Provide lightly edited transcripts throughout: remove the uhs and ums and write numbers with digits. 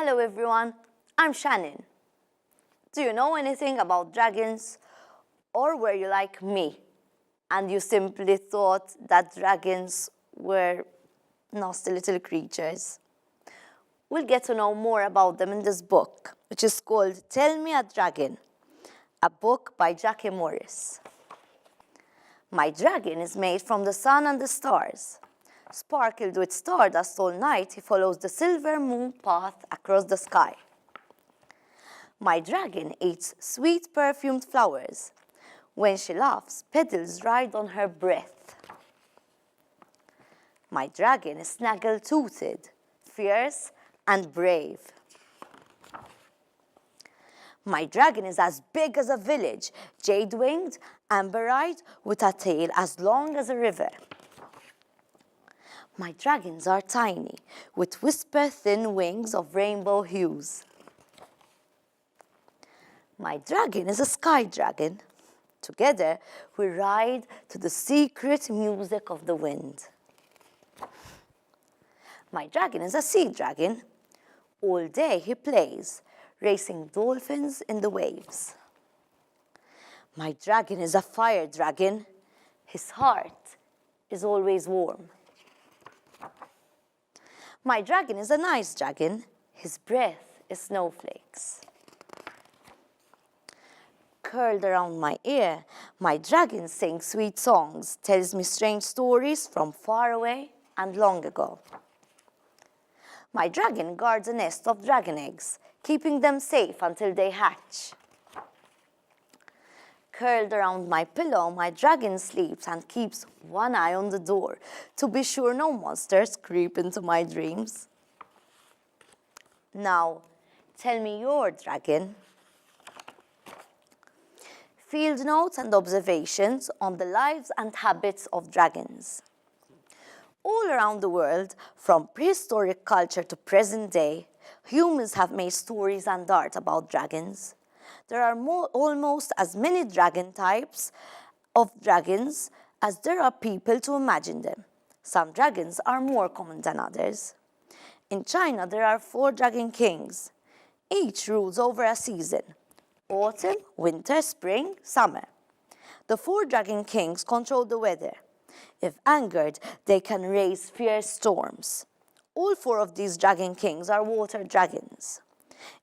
Hello everyone, I'm Shanon. Do you know anything about dragons? Or were you like me and you simply thought that dragons were nasty little creatures? We'll get to know more about them in this book, which is called Tell Me a Dragon, a book by Jackie Morris. My dragon is made from the sun and the stars. Sparkled with stardust all night, he follows the silver moon path across the sky. My dragon eats sweet perfumed flowers. When she laughs, petals ride on her breath. My dragon is snaggle-toothed, fierce and brave. My dragon is as big as a village, jade-winged, amber-eyed, with a tail as long as a river. My dragons are tiny, with whisper-thin wings of rainbow hues. My dragon is a sky dragon. Together, we ride to the secret music of the wind. My dragon is a sea dragon. All day he plays, racing dolphins in the waves. My dragon is a fire dragon. His heart is always warm. My dragon is an ice dragon. His breath is snowflakes. Curled around my ear, my dragon sings sweet songs, tells me strange stories from far away and long ago. My dragon guards a nest of dragon eggs, keeping them safe until they hatch. Curled around my pillow, my dragon sleeps and keeps one eye on the door to be sure no monsters creep into my dreams. Now, tell me your dragon. Field notes and observations on the lives and habits of dragons. All around the world, from prehistoric culture to present day, humans have made stories and art about dragons. There are almost as many dragon types of dragons as there are people to imagine them. Some dragons are more common than others. In China, there are 4 dragon kings. Each rules over a season: autumn, winter, spring, summer. The 4 dragon kings control the weather. If angered, they can raise fierce storms. All 4 of these dragon kings are water dragons.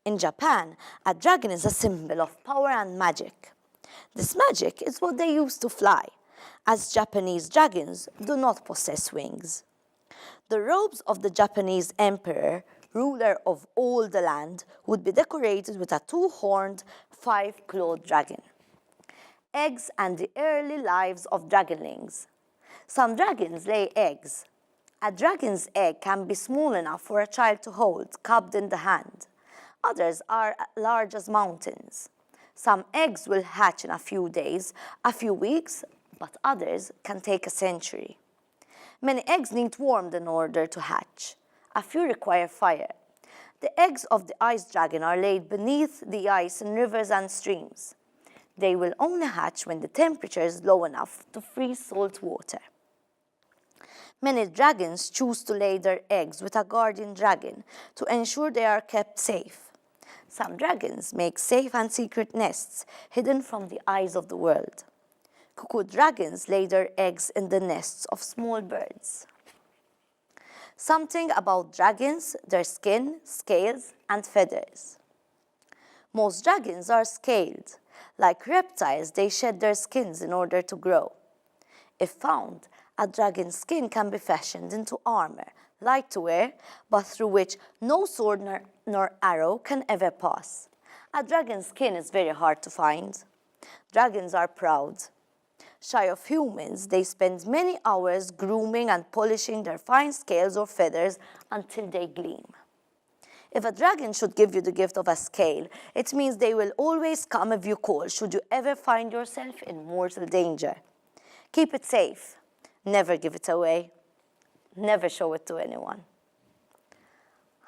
In Japan, a dragon is a symbol of power and magic. This magic is what they use to fly, as Japanese dragons do not possess wings. The robes of the Japanese emperor, ruler of all the land, would be decorated with a 2-horned, 5-clawed dragon. Eggs and the early lives of dragonlings. Some dragons lay eggs. A dragon's egg can be small enough for a child to hold, cupped in the hand. Others are large as mountains. Some eggs will hatch in a few days, a few weeks, but others can take a century. Many eggs need warmth in order to hatch. A few require fire. The eggs of the ice dragon are laid beneath the ice in rivers and streams. They will only hatch when the temperature is low enough to freeze salt water. Many dragons choose to lay their eggs with a guardian dragon to ensure they are kept safe. Some dragons make safe and secret nests hidden from the eyes of the world. Cuckoo dragons lay their eggs in the nests of small birds. Something about dragons: their skin, scales, and feathers. Most dragons are scaled. Like reptiles, they shed their skins in order to grow. If found, a dragon's skin can be fashioned into armor, light to wear, but through which no sword nor arrow can ever pass. A dragon's skin is very hard to find. Dragons are proud. Shy of humans, they spend many hours grooming and polishing their fine scales or feathers until they gleam. If a dragon should give you the gift of a scale, it means they will always come if you call should you ever find yourself in mortal danger. Keep it safe. Never give it away. Never show it to anyone.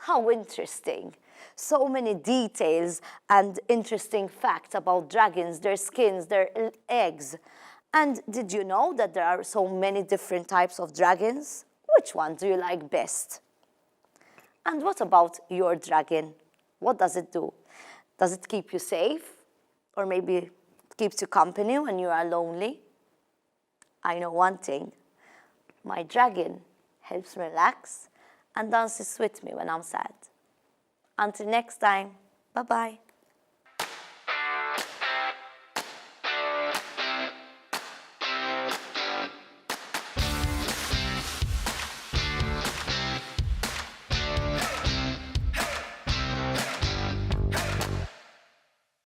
How interesting. So many details and interesting facts about dragons, their skins, their eggs. And did you know that there are so many different types of dragons? Which one do you like best? And what about your dragon? What does it do? Does it keep you safe? Or maybe it keeps you company when you are lonely? I know one thing. My dragon helps me relax and dances with me when I'm sad. Until next time, bye-bye.